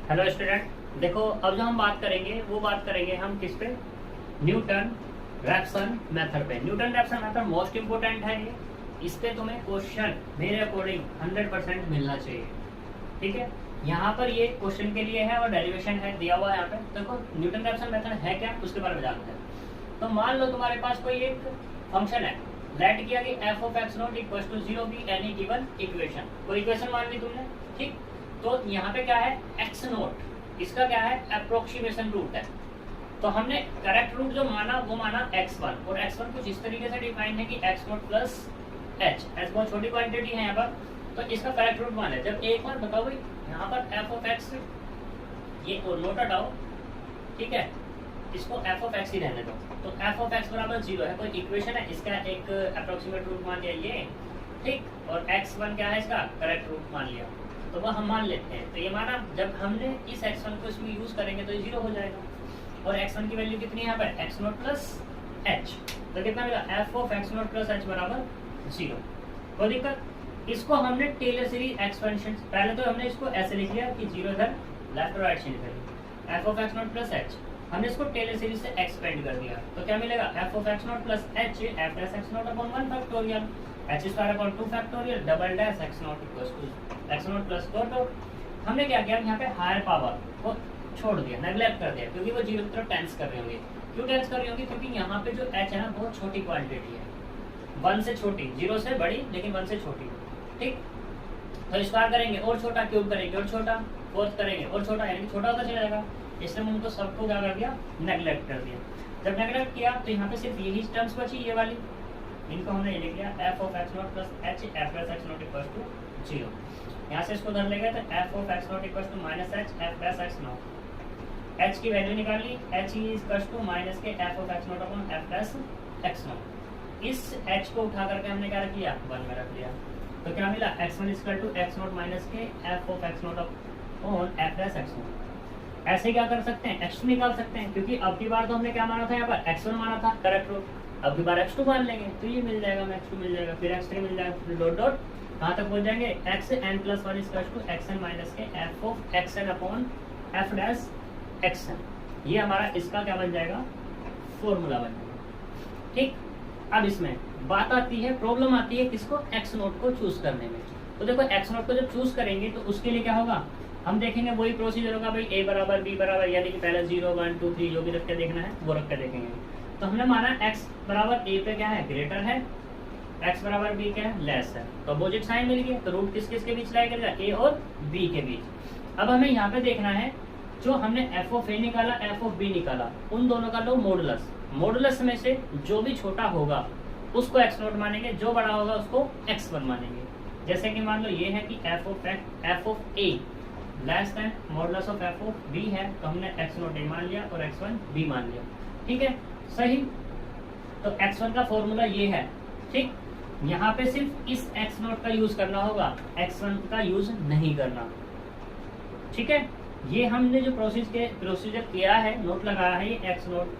Hello student, देखो अब जो हम बात करेंगे वो बात करेंगे हम किस पे, न्यूटन रैप्सन मेथड पे। Newton Raphson method most important है ये, इस पे तुम्हें क्वेश्चन मेरे अकॉर्डिंग 100% मिलना चाहिए। ठीक है, यहाँ पर ये क्वेश्चन के लिए है और डेरिवेशन है दिया हुआ है यहाँ पे। देखो न्यूटन रैप्सन मेथड है क्या, उसके बारे में जानते हैं। तो मान लो तुम्हारे पास कोई एक फंक्शन है, लेट किया कि f of x naught equal to 0 be any given equation, कोई इक्वेशन मान ली तुमने। ठीक, तो यहाँ पे क्या है x नोट, इसका क्या है अप्रोक्सीमेशन रूट है। तो हमने करेक्ट रूट जो माना वो माना x1, और x1 कुछ इस तरीके से डिफाइन है कि x naught plus h, h बहुत छोटी क्वांटिटी है यहाँ पर, तो इसका करेक्ट रूट माना है। जब एक बार बताओ भाई यहाँ पर f of x, ये नोट हटाओ, ठीक है, इसको f of x ही रहने दो। तो f of x बराबर 0 है, कोई इक्वेशन है, इसका एक अप्रोक्सीमेट रूट मान लिया ये, ठीक, और x1 क्या है इसका करेक्ट रूट मान लिया, तो वह हम मान लेते हैं। तो ये माना, जब हमने इस x1 को इसमें यूज करेंगे तो ये 0 हो जाएगा। और x1 की वैल्यू कितनी है यहाँ पर, x नोट प्लस h, तो कितना मिला f of x naught plus h बराबर 0। कोई दिक्कत, इसको हमने टेलर सीरीज एक्सपेंशन, पहले तो हमने इसको ऐसे लिख लिया कि 0 इधर लेफ्ट और राइट से निकल, f of x naught plus h, हमने इसको टेलर सीरीज से एक्सपेंड कर दिया, तो क्या मिलेगा f of x naught plus h f plus x naught upon 1 factorial h square upon 2 factorial double dash x naught equals to x naught plus 4। तो हमने क्या किया, यहाँ पे हायर पावर को छोड़ दिया, नेग्लेक्ट कर दिया, क्योंकि वो 0 की तरफ टेंस कर रही होंगी। क्यों टेंस कर रही होंगी, क्योंकि यहाँ पे जो h है ना बहुत छोटी क्वांटिटी है, 1 से छोटी, 0 से बड़ी लेकिन 1 से छोटी। ठीक, तो स्क्वायर करेंगे और छोटा, क्यूब करेंगे और छोटा, फोर्थ करेंगे और छोटा, यानी छोटा होता चला जाएगा। इसलिए उनको सबको क्या कर दिया, नेग्लेक्ट कर दिया। जब नेग्लेक्ट किया तो यहाँ पे सिर्फ यही टर्म्स बची, ये वाली, इनको हमने ये लिख लिया f of x naught plus h f plus x naught equals to 0। यहाँ से इसको धर लेंगे तो f of x naught equals to minus h f plus x naught, h की वैल्यू निकाल ली, h इक्वल्स टू माइनस के f of x naught upon f plus x naught. इस h को उठा करके हमने क्या रख लिया, 1 में रख लिया, तो क्या मिला x1 equal to x naught minus के f of x naught upon f plus x naught. ऐसे क्या कर सकते हैं, x2 निकाल सकते हैं, क्योंकि अब की बार तो हमने क्या माना था, यहाँ पर x1 माना था करेक्ट रूट, अब की बार x2 मान लेंगे तो ये मिल जाएगा, x2 मिल जाएगा, फिर x3 मिल जाएगा, फिर डॉट डॉट कहाँ तक पहुँच जाएंगे, xn plus 1 equals to xn minus के f of xn upon f dash xn। ये हमारा इसका क्या बन जाएगा, फॉर्मूला बन जाएगा। ठीक, अब इसमें बात आती है, प्रॉब्लम आती है किसको, x नोट को चूज करने में। तो देखो x नोट को जब चूज करेंगे तो उसके लिए क्या होगा, हम देखेंगे वही प्रोसीजर होगा भाई, a बराबर b बराबर, यानी कि पहले 0 1 2 3 जो भी रख के देखना है वो रख के देखेंगे। तो हमने माना x बराबर a पे क्या है, ग्रेटर है, x बराबर b क्या है, लेस है, तो अपोजिट साइन मिल गया, तो रूट किस किस के बीच लाई करेगा, a और b के बीच। अब हमें यहाँ पे देखना है, जो हमने f ऑफ a निकाला f ऑफ b निकाला, उन दोनों का लो मॉडुलस, मॉडुलस में से जो भी छोटा होगा उसको x नोट मानेंगे, जो बड़ा होगा उसको x1 मानेंगे। जैसे कि मान लो ये है कि f of a less than modulus of f of b है, तो हमने x नोट a मान लिया और x1 b मान लिया। ठीक है, सही। तो x1 का फॉर्मूला ये है। ठीक, यहाँ पे सिर्फ इस x नोट का यूज करना होगा, x1 का यूज नहीं करना। ठीक है, ये हमने जो प्रोसीजर किया है, नोट लगाया है, ये x नोट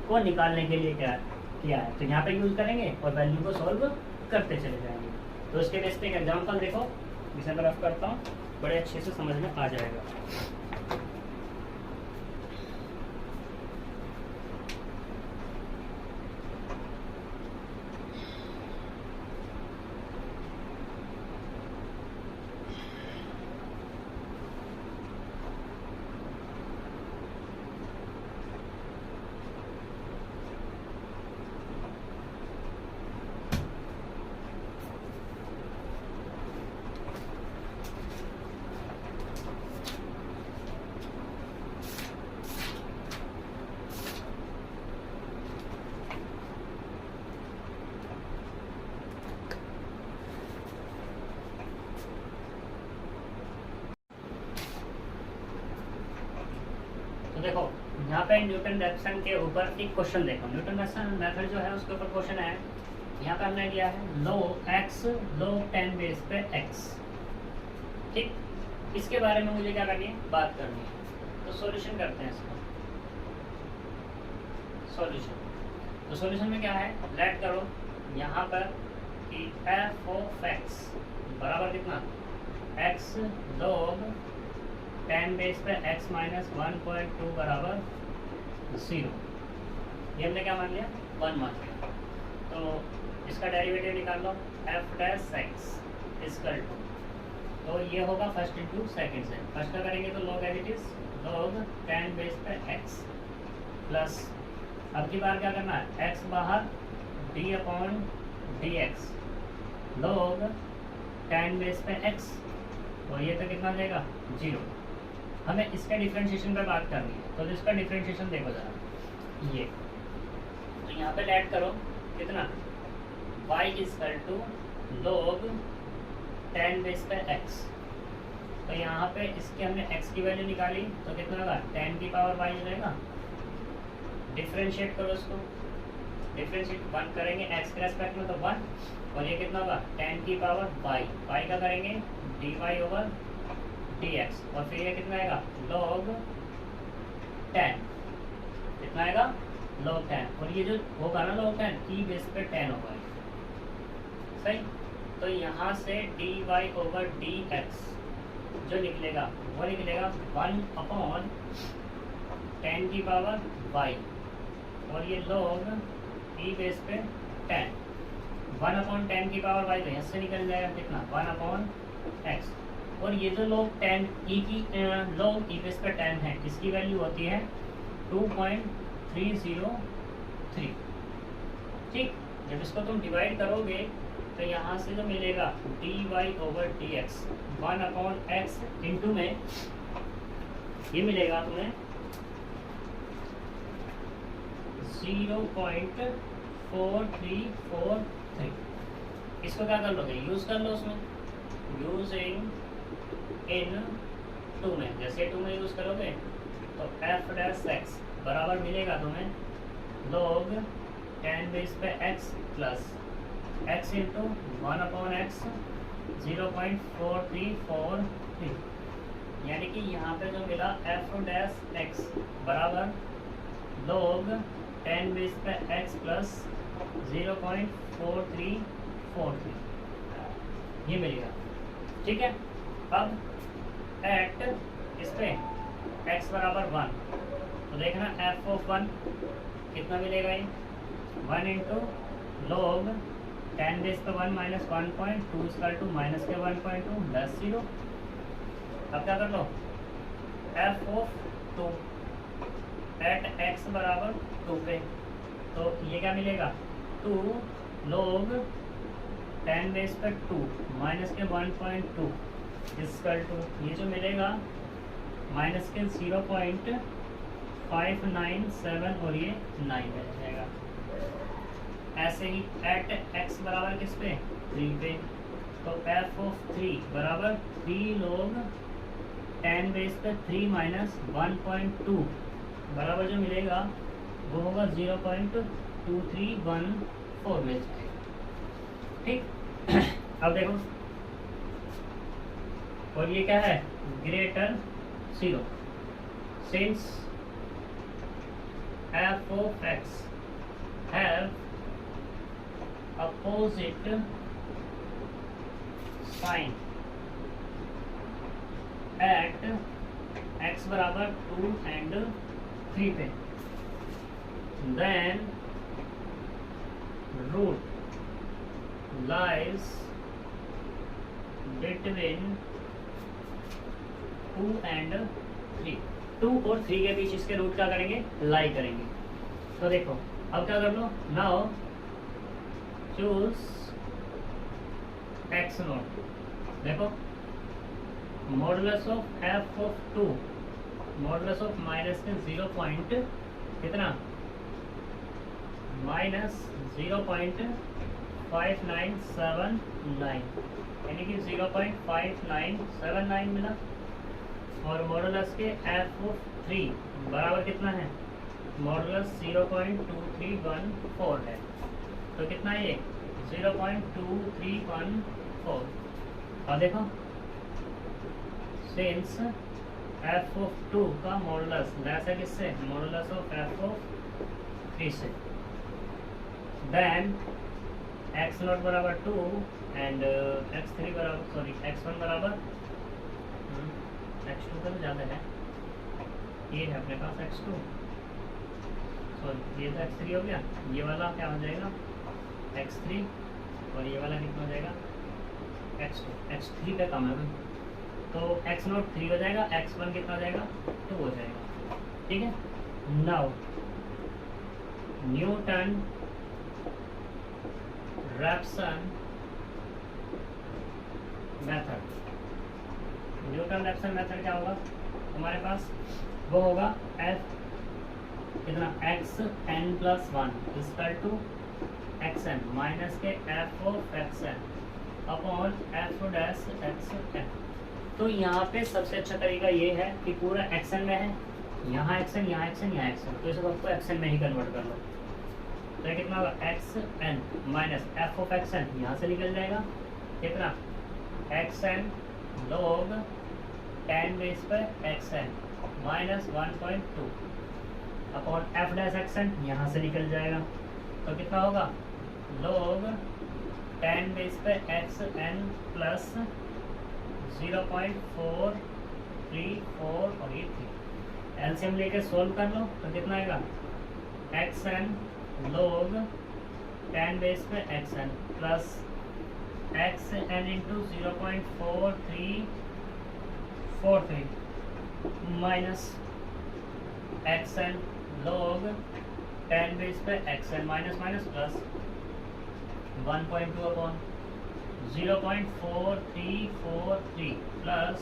को निकालने के लिए क्या किया है, तो यहाँ पे यूज करेंगे और वैल्यू को सॉल्व करते चले जाएंगे। तो इसके बेस पे एक एग्जाम्पल देखो, इसे मैं रफ करता हूँ, बड़े अच्छे से समझ में आ जाएगा। तो देखो यहाँ पे न्यूटन रैप्सन के ऊपर एक क्वेश्चन देखो, न्यूटन रैप्सन मेथड जो है उसके ऊपर क्वेश्चन है। यहाँ पे हमने किया है लो x log 10 बेस पे x। ठीक, इसके बारे में मुझे क्या करनी है, बात करनी है। तो सॉल्यूशन करते हैं इसका, सॉल्यूशन। तो सॉल्यूशन में क्या है, लेट करो यहाँ पर कि f ऑफ x बराबर कितना, x log 10 बेस पे x माइनस 1.2 बराबर 0। ये हमने क्या मान लिया, 1 मान लिया। तो इसका डेरिवेटिव निकाल लो, F dash X equal to, तो ये होगा फर्स्ट इंटू सेकेंड से। फर्स्ट का करेंगे तो log as it is log 10 base पे x प्लस, अब की बार क्या करना है, x बाहर d upon D X log 10 base पे x, और ये तो कितना जाएगा 0। हमें इसका डिफ्रेंशिएशन पे बात करनी है, तो इसका डिफ्रेंशिएशन देखो जरा, ये तो यहाँ पे ऐड करो कितना, y equal to log 10 base पे x, तो यहाँ पे इसके हमने x की वैल्यू निकाली तो कितना होगा 10 की पावर y रहेगा। डिफ्रेंशिएट करो इसको, डिफ्रेंशिएट 1 करेंगे x के रेस्पेक्ट में तो 1, और ये कितना होगा 10 की पावर y का करेंगे dy ओवर dx, और फिर ये कितना आएगा log 10, कितना आएगा log 10, और ये जो होगा ना log 10 की बेस पे 10 होगा, सही। तो यहाँ से dy ओवर dx जो निकलेगा वो निकलेगा 1 अपॉन 10 की पावर y, और ये log e बेस पे 10, 1 अपॉन 10 की पावर y, तो यहाँ से निकल जाएगा कितना 1 अपॉन x, और ये जो log 10 e की log e बेस पे 10 है, इसकी वैल्यू होती है 2.303। ठीक, जब इसको तुम डिवाइड करोगे तो यहाँ से जो मिलेगा dy over dx 1 upon x into में ये मिलेगा तुम्हें 0.4343। इसको क्या कर लोगे, यूज कर लो उसमें, यूजिंग इन 2 में, जैसे 2 में यूज करोगे तो f डैश x बराबर मिलेगा तुम्हें log 10 बेस पे x plus x into 1 upon x 0.4343, यानी कि यहाँ पे जो मिला f डैश x बराबर log 10 बेस पे x प्लस 0.4343, ये मिलेगा। ठीक है, अब एट इस पे x बराबर 1, तो देखना f ऑफ 1 कितना मिलेगा, ये 1 इंटू log 10 बेस पे 1 माइनस 1.2 इक्वल टू माइनस के 1.2 प्लस 0। अब क्या कर लो, f ऑफ 2 एट x बराबर 2 पे, तो ये क्या मिलेगा 2 log 10 बेस पे 2 माइनस के 1.2 इक्वल टू, ये जो मिलेगा माइनस के 0.597, और ये 9 रह जाएगा। ऐसे ही एट x बराबर किस पे 3 पे, तो f ऑफ 3 बराबर 3 log 10 बेस पे 3 माइनस 1.2 बराबर जो मिलेगा वो होगा 0.2314 मिल जाएगा। ठीक, अब देखो, और ये क्या है greater 0, since f of x have opposite sign at x बराबर 2 and 3 पे, then root lies between 2 and 3, 2 और 3 के बीच इसके रूट क्या करेंगे, लाई करेंगे। तो देखो अब क्या कर लो, नाउ चूज x नोट, देखो modulus of f of 2 modulus of minus के 0 पॉइंट कितना माइनस 0.5979, यानी कि 0.5979 मिला, और मॉडुलस के f ऑफ 3 बराबर कितना है, मॉडुलस 0.2314 है, तो कितना है ये 0.2314। और देखो सिंस f ऑफ 2 का मॉडुलस लेस है किससे, मॉडुलस ऑफ f ऑफ 3 से, देन x नॉट बराबर 2 एंड x3 बराबर x1 बराबर x2 का तो ज़्यादा है, ये है अपने पास x2, सॉरी ये तो x3 हो गया, ये वाला क्या हो जाएगा x3 और ये वाला कितना हो जाएगा x2, x3 पे कम है भाई, तो x0 3 हो जाएगा, x1 कितना हो जाएगा 2 हो जाएगा, ठीक है। Now Newton Raphson method, Newton Raphson method क्या होगा हमारे पास, वो होगा f कितना x n plus 1 equal to X N minus के F of x N upon F dash x N. तो यहाँ पे सबसे अच्छा तरीका ये है कि पूरा एक्स एन में है, यहाँ एक्स एन, यहाँ एक्स एन, यहाँ एक्स एन, तो इसे सबको एक्स एन में ही कन्वर्ट कर लो, तो कितना होगा x N minus f of x n, यहाँ से निकल जाएगा कितना एक्स एन लॉग 10 बेस पर x N minus 1.2 upon F dash x n, यहाँ से निकल जाएगा, तो कितना होगा log 10 बेस पे एक्स एन प्लस 0.434 और ये 3, एलसीएम लेके सोल्व कर लो तो कितना आएगा एक्स एन log 10 बेस पे x N plus X N into 0.4343 minus X N log 10 base पे x N minus minus plus 1.2 upon 0.4343 plus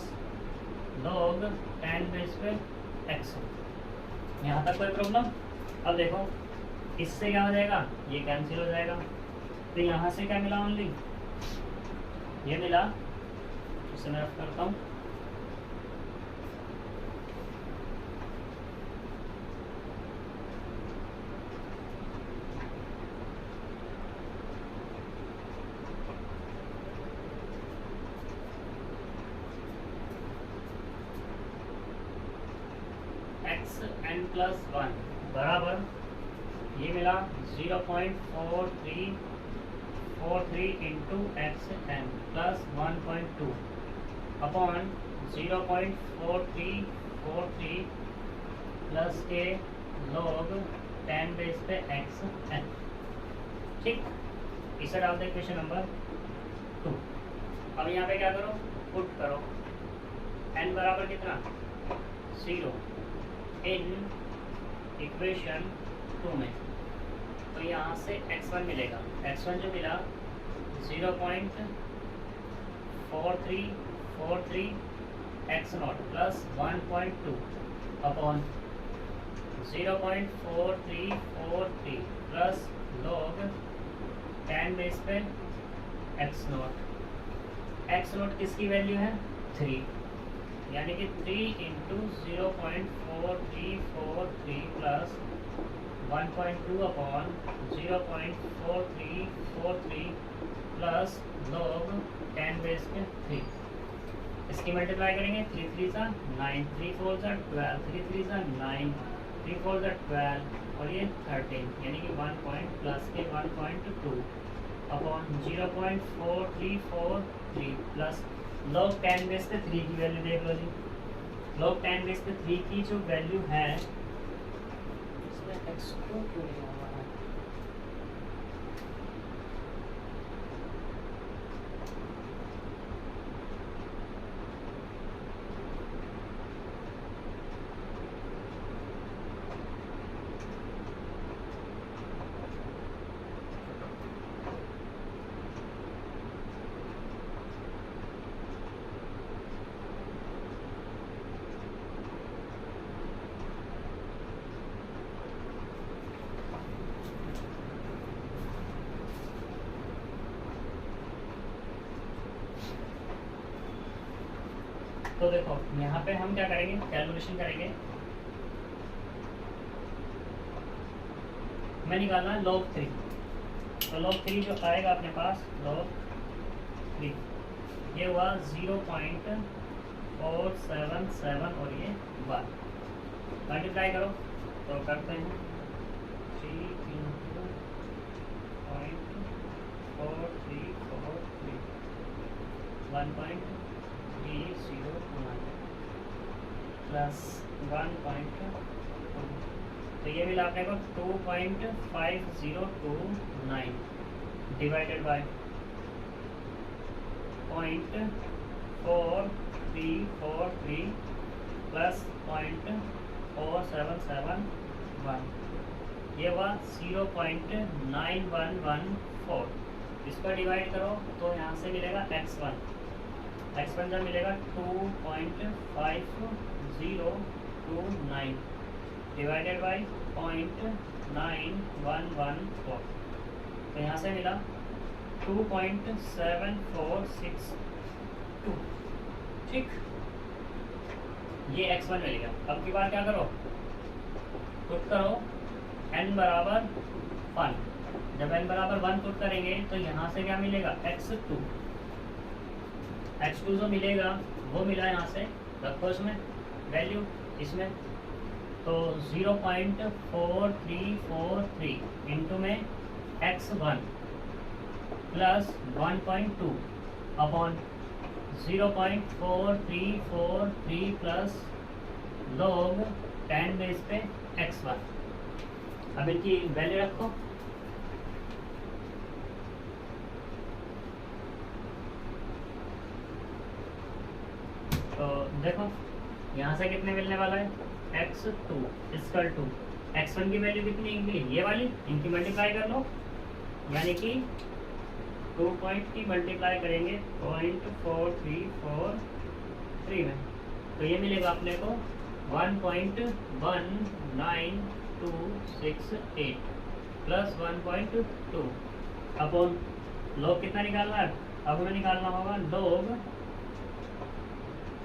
log 10 base पे एक्स। यहाँ तक कोई प्रॉब्लम? अब देखो इससे क्या हो जाएगा, ये कैंसिल हो जाएगा, तो यहाँ से क्या मिला ओनली ये मिला, इसे मैं रफ करता हूँ, n प्लस 1 बराबर ये मिला 0.4343 into x N plus 1.2 upon 0.4343 plus के log 10 बेस पे एक्स एन, ठीक। इसे डाल दे क्वेश्चन नंबर 2। अब यहाँ पे क्या करो, पुट करो n बराबर कितना 0 इन इक्वेशन 2 में, तो यहाँ से x1 मिलेगा, x1 जो मिला 0.4343 x0 plus 1.2 upon 0.4343 plus log 10 base पे x0, x0 किसकी वैल्यू है 3, यानी कि 3 into 0.4343 plus 1.2 upon 0.4343 plus log 10 base पे 3, इसकी मल्टीप्लाई करेंगे 3 3 सा 9, 3 4 सा 12, 3 3 सा 9, 3 4 सा 12 और ये 13, यानी कि 1 पॉइंट प्लस के 1.2 अपॉन 0.4343 प्लस log 10 बेस पे 3 की वैल्यू देख लो जी, log 10 बेस पे 3 की जो वैल्यू है, इसमें x को क्यों नहीं आ रहा है, तो देखो यहाँ पे हम क्या करेंगे, कैलकुलेशन करेंगे, मैं निकालना है log 3, तो log 3 जो आएगा अपने पास log 3 ये हुआ 0.477 और ये 1, मल्टीप्लाई करो तो करते हैं 3 इंटू 0.4343 1.30 प्लस 1.2, तो ये मिला अपने को 2.5029 डिवाइडेड बाय 0.4343 प्लस 0.4771, ये हुआ 0.9114। इसको डिवाइड करो तो यहाँ से मिलेगा x1 जब मिलेगा 2.5029 डिवाइडेड बाई 0.9114, तो यहाँ से मिला 2.7462। ठीक, ये x1 मिल गया। अब की बार क्या करो, पुट करो n बराबर 1। जब n बराबर 1 पुट करेंगे तो यहाँ से क्या मिलेगा, x2 जो मिलेगा वो मिला यहाँ से, रखो इसमें वैल्यू इसमें, तो 0.4343 इंटू में x1 plus 1.2 upon 0.4343 plus log 10 base पे x1। अब इनकी वैल्यू रखो, तो देखो यहाँ से कितने मिलने वाला है, x2 इक्वल टू x1 की वैल्यू कितनी निकली, ये वाली, इनकी मल्टीप्लाई कर लो, यानी कि 2 पॉइंट की मल्टीप्लाई करेंगे 0.4343 में, तो ये मिलेगा अपने को 1.19268 प्लस 1.2 अपॉन लॉग कितना निकालना है, अब हमें निकालना होगा log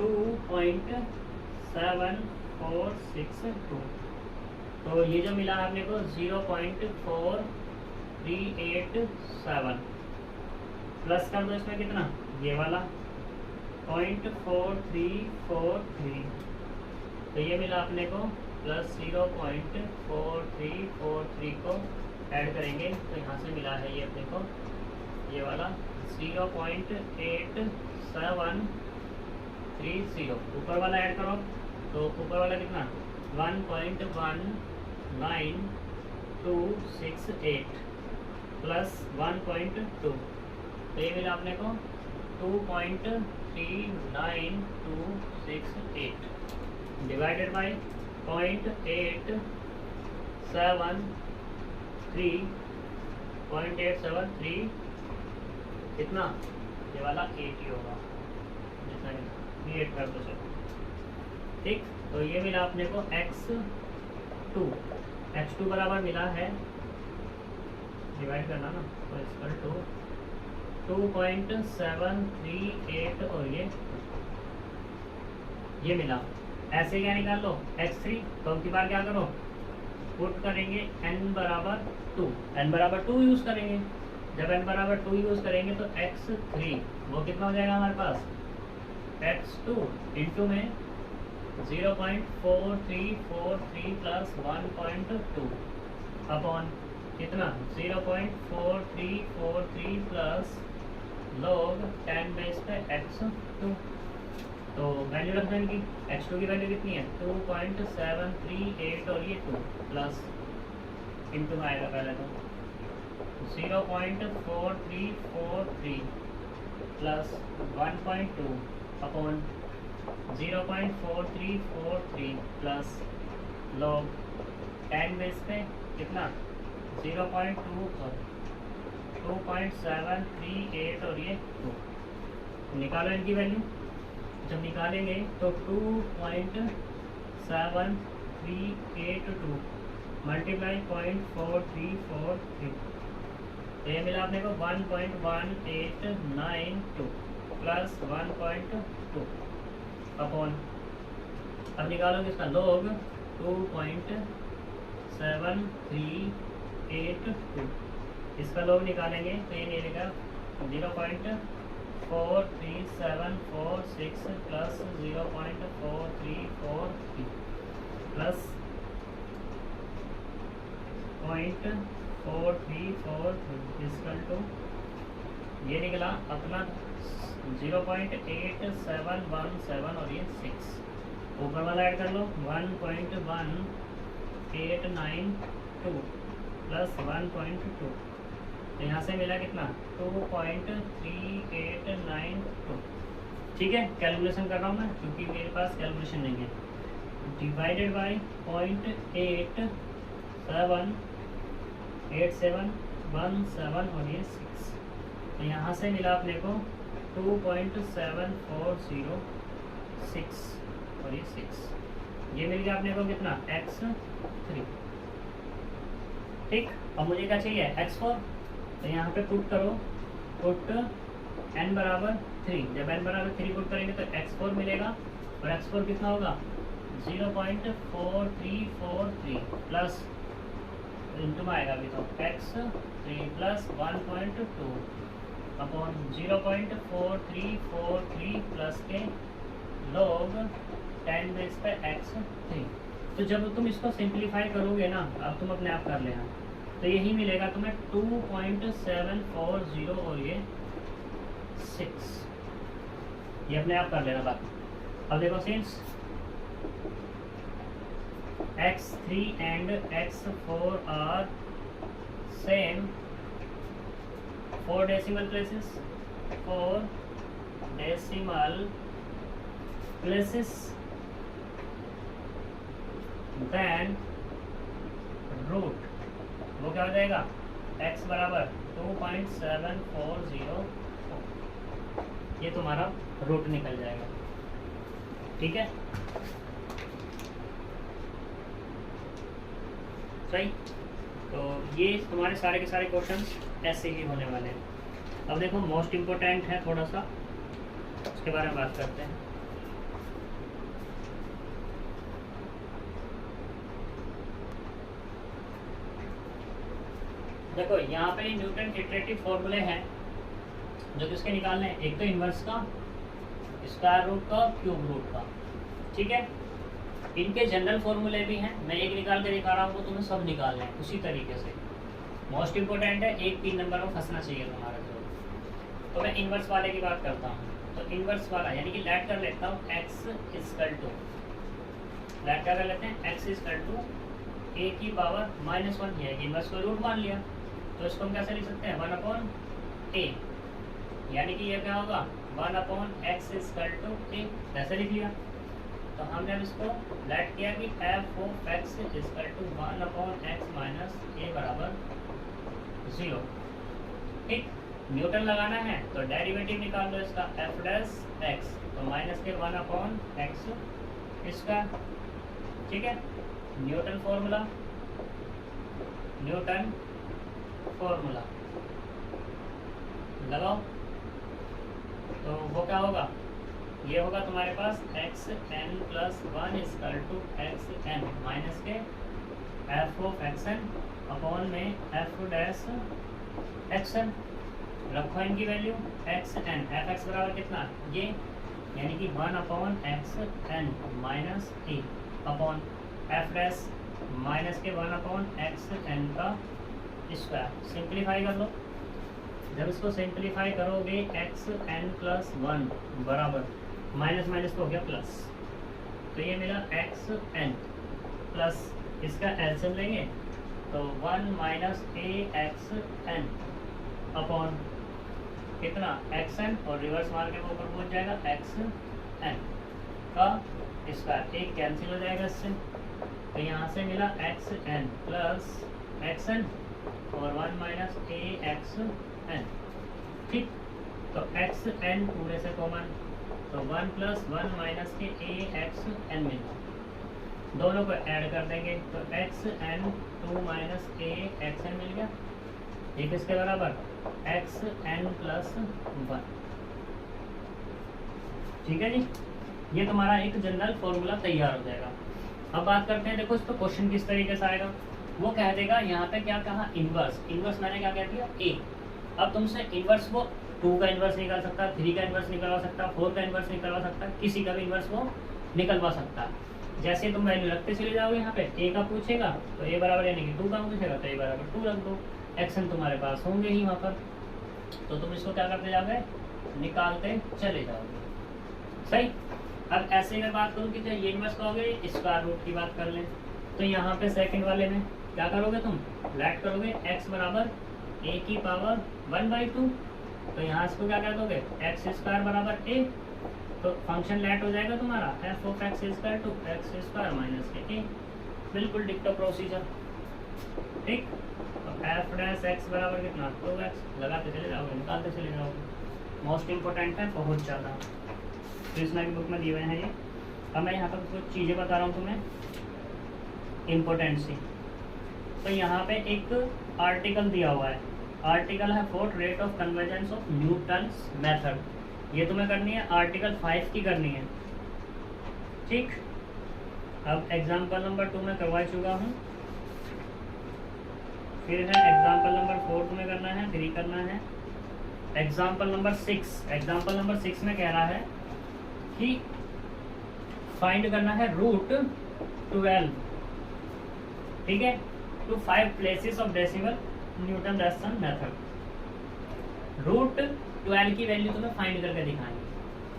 2.7462, तो ये जो मिला है अपने को 0.4387 प्लस कर दो इसमें कितना, ये वाला 0.4343, तो ये मिला अपने को प्लस 0.4343 को ऐड करेंगे तो यहाँ से मिला है ये अपने को, ये वाला 0.8730, ऊपर वाला ऐड करो तो ऊपर वाला कितना 1.19268 प्लस 1.2, तो ये मिला अपने को 2.39268 डिवाइडेड बाई 0.873 कितना, ये वाला 80 होगा, जितना क्रिएट कर दो सब। ठीक, तो ये मिला अपने को x2 बराबर मिला है, डिवाइड करना ना, तो इक्वल टू 2.738 और ये मिला। ऐसे क्या निकाल लो x3, तो अब की बार क्या करो, पुट करेंगे n बराबर 2 यूज़ करेंगे। जब n बराबर 2 यूज़ करेंगे तो x3 वो कितना हो जाएगा हमारे पास, x2 इंटू में 0.4343 प्लस 1.2 अपॉन कितना 0.4343 प्लस log 10 बेस पे x2, तो वैल्यू रख देंगे। x2 की वैल्यू कितनी है 2.738 और ये 2 प्लस इंटू में आएगा पहले तो 0.4343 plus 1.2 upon 0.4343 plus log 10 base पे कितना 2.738 और ये 2, निकालो इनकी वैल्यू। जब निकालेंगे तो 2.7382 मल्टीप्लाई 0.4343, तो ये मिला आपने को 1.1892 प्लस 1.2 अपॉन, अब निकालोगे इसका log 2.7382, इसका log निकालेंगे तो ये मिलेगा 0.43746 प्लस 0.4343 प्लस 0.4343 इक्वल टू ये निकला अपना 0.8717 और ये 6, तो ऊपर वाला ऐड कर लो 1.1892 प्लस 1.2, तो यहाँ से मिला कितना 2.3892। ठीक है, कैलकुलेशन कर रहा हूँ मैं क्योंकि मेरे पास कैलकुलेशन नहीं है। डिवाइडेड बाई 0.8717 और ये 6, तो यहाँ से मिला अपने को 2.7406 और ये 6, ये मिल गया अपने को कितना x3। ठीक, अब मुझे क्या चाहिए x4, तो यहाँ पे पुट करो, पुट n बराबर 3, जब n बराबर 3 पुट करेंगे तो x4 मिलेगा, और x4 कितना होगा 0.4343 प्लस इंटू में आएगा अभी तो x3 प्लस 1.2 अपॉन 0.4343 प्लस के log 10 बेस पे x3। तो जब तुम इसको सिंप्लीफाई करोगे ना, अब तुम अपने आप कर लेना, तो यही मिलेगा तुम्हें 2.740 और ये 6, ये अपने आप कर लेना बात। अब देखो since x3 and x4 are same 4 decimal places, 4 decimal places, then root वो क्या हो जाएगा x बराबर 2.740, ये तुम्हारा रूट निकल जाएगा। ठीक है, सही। तो ये तुम्हारे सारे के सारे क्वेश्चंस ऐसे ही होने वाले हैं। अब देखो मोस्ट इम्पोर्टेंट है थोड़ा सा, उसके बारे में बात करते हैं। देखो यहाँ पे न्यूटन इटरेटिव फॉर्मूले हैं जो किसके निकालने हैं, एक तो इन्वर्स का, स्क्वायर रूट का, क्यूब रूट का। ठीक है, इनके जनरल फॉर्मूले भी हैं, मैं एक निकाल के दिखा रहा हूँ, तो तुम्हें सब निकालने हैं उसी तरीके से। मोस्ट इम्पोर्टेंट है, 1-3 नंबर में फंसना चाहिए तुम्हारा जो। तो मैं इन्वर्स वाले की बात करता हूँ, तो इन्वर्स वाला यानी कि लेट कर लेता हूँ x इक्वल टू, लेट क्या कर लेते हैं x इक्वल टू a की पावर -1 किया, इन्वर्स को रूट मान लिया, तो इसको हम कैसे लिख सकते हैं 1/a, यानी कि ये क्या होगा 1/x इक्वल टू a, ऐसे लिख लिया। तो हमने अब इसको लेट किया कि f(x) equal to 1/x minus a बराबर 0। ठीक, न्यूटन लगाना है तो डेरिवेटिव निकाल लो इसका f'(x), तो माइनस के 1/x इसका। ठीक है, न्यूटन फॉर्मूला, न्यूटन फॉर्मूला लगाओ, तो वो क्या होगा, ये होगा तुम्हारे पास xn plus 1 equal to xn minus के f(xn) अपॉन में f'(xn), रखो इनकी वैल्यू xn, fx बराबर कितना ये, यानी कि 1/xn minus a upon f' minus के 1/xn का स्क्वायर। सिंप्लीफाई कर लो, जब इसको सिंप्लीफाई करोगे xn प्लस 1 बराबर माइनस माइनस तो हो गया प्लस, तो ये मिला xn प्लस इसका एलसीएम लेंगे तो 1 माइनस axn अपॉन कितना xn, और रिवर्स मार के वो ऊपर पहुंच जाएगा xn का स्क्वायर, एक कैंसिल हो जाएगा इससे, तो यहाँ से मिला xn प्लस xn और 1 माइनस axn। ठीक, तो xn पूरे से कॉमन, तो 1 प्लस 1 माइनस के axn मिला, दोनों को ऐड कर देंगे तो xn 2 माइनस axn मिल गया, एक इसके बराबर xn प्लस 1। ठीक है जी, ये तुम्हारा एक जनरल फॉर्मूला तैयार हो जाएगा। अब बात करते हैं, देखो इस पर क्वेश्चन किस तरीके से आएगा, वो कह देगा यहाँ पे क्या कहा इन्वर्स, इन्वर्स मैंने क्या कह दिया a। अब तुमसे इन्वर्स वो 2 का इन्वर्स निकाल सकता है, 3 का इन्वर्स निकलवा सकता है, 4 का इन्वर्स निकलवा सकता है, किसी का भी इन्वर्स वो निकलवा सकता है। जैसे तुम वैल्यू रखते चले जाओगे, यहाँ पे a का पूछेगा तो a बराबर यानी कि 2 का पूछेगा तो a बराबर 2 रख दो, एक्शन तुम्हारे पास होंगे ही वहाँ पर, तो तुम इसको क्या करते जाओगे निकालते चले जाओगे। सही, अब ऐसे में बात करूँ कि तो ये इनवर्स का हो गया, स्क्वायर रूट की बात कर लें तो यहाँ पे सेकंड वाले में क्या करोगे तुम, लेट करोगे x बराबर a की पावर 1/2, तो यहाँ इसको क्या कर दोगे एक्स स्क्वायर बराबर a, तो फंक्शन लेट हो जाएगा तुम्हारा f of x square to x square minus a, बिल्कुल डिक्टो प्रोसीजर। ठीक, तो f डैश x बराबर कितना 2x, लगाते चले जाओगे निकालते चले जाओगे। मोस्ट इम्पोर्टेंट है बहुत ज़्यादा, कृष्णा की बुक में दिए हुए हैं ये। अब मैं यहाँ पर कुछ चीज़ें बता रहा हूँ तुम्हें इम्पोर्टेंट सी। तो यहाँ पे एक आर्टिकल दिया हुआ है, आर्टिकल है fourth rate of convergence of Newton's method, ये तुम्हें करनी है आर्टिकल 5 की करनी है। ठीक, अब एग्जाम्पल नंबर 2 में करवा चुका हूँ, फिर है एग्जाम्पल नंबर 4 तुम्हें करना है, 3 करना है। एग्जाम्पल नंबर 6 में कह रहा है कि फाइंड करना है रूट 12, ठीक है, to 5 places of decimal Newton Raphson method. Root 12 की वैल्यू तुम्हें फाइंड करके दिखाएंगे,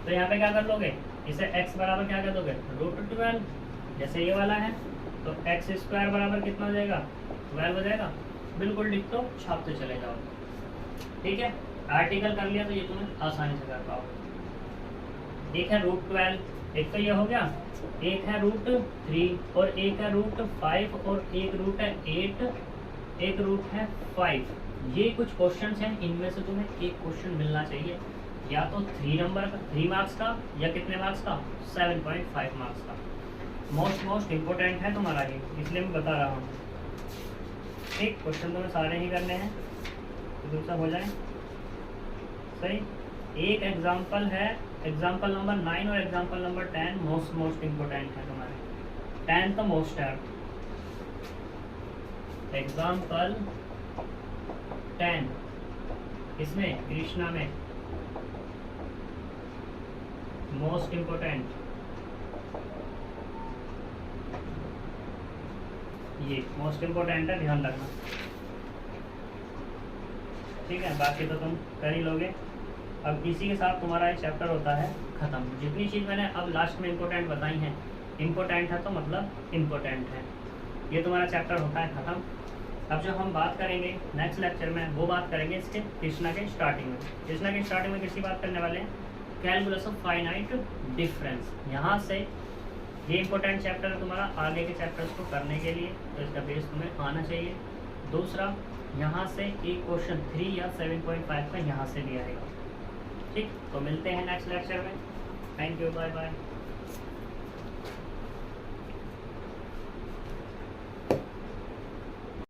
तो यहाँ पे क्या कर लोगे, इसे x बराबर क्या कर दोगे रूट 12, जैसे ये वाला है तो एक्स स्क्वायर बराबर कितना हो जाएगा 12 हो जाएगा, बिल्कुल डिक्टो छापते चले जाओ। ठीक है, आर्टिकल कर लिया तो ये तुम्हें आसानी से कर पाओगे। एक है रूट 12, एक तो ये हो गया, एक है रूट 3 और एक है रूट 5 और एक रूट है 8, एक रूट है 5। ये कुछ क्वेश्चंस हैं, इनमें से तुम्हें एक क्वेश्चन मिलना चाहिए, या तो 3 मार्क्स का या कितने मार्क्स का 7.5 मार्क्स का। मोस्ट इम्पोर्टेंट है तुम्हारा ये, इसलिए मैं बता रहा हूँ। ठीक, क्वेश्चन तुम्हें सारे ही करने हैं तो दूसरा हो जाए सही। एक एग्जाम्पल है एग्जाम्पल नंबर 9 और एग्जाम्पल नंबर 10 मोस्ट इम्पोर्टेंट है तुम्हारे। 10 तो मोस्ट है, एग्जाम्पल 10 इसमें कृष्णा में मोस्ट इम्पोर्टेंट, ये मोस्ट इम्पोर्टेंट है, ध्यान रखना। ठीक है, बाकी तो तुम कर ही लोगे। अब इसी के साथ तुम्हारा एक चैप्टर होता है खत्म। जितनी चीज़ मैंने अब लास्ट में इम्पोर्टेंट बताई हैं, इम्पोर्टेंट है तो मतलब इम्पोर्टेंट है, ये तुम्हारा चैप्टर होता है खत्म। अब जो हम बात करेंगे नेक्स्ट लेक्चर में, वो बात करेंगे इसके कृष्णा के स्टार्टिंग में। कृष्णा के स्टार्टिंग में किसकी बात करने वाले हैं, कैलकुलस ऑफ फाइनाइट डिफरेंस। यहाँ से ये इंपॉर्टेंट चैप्टर है तुम्हारा आगे के चैप्टर्स को करने के लिए, तो इसका बेस तुम्हें आना चाहिए। दूसरा, यहाँ से एक क्वेश्चन 3 या 7.5 का यहाँ से भी आएगा। ठीक, तो मिलते हैं नेक्स्ट लेक्चर में। Thank you, bye bye.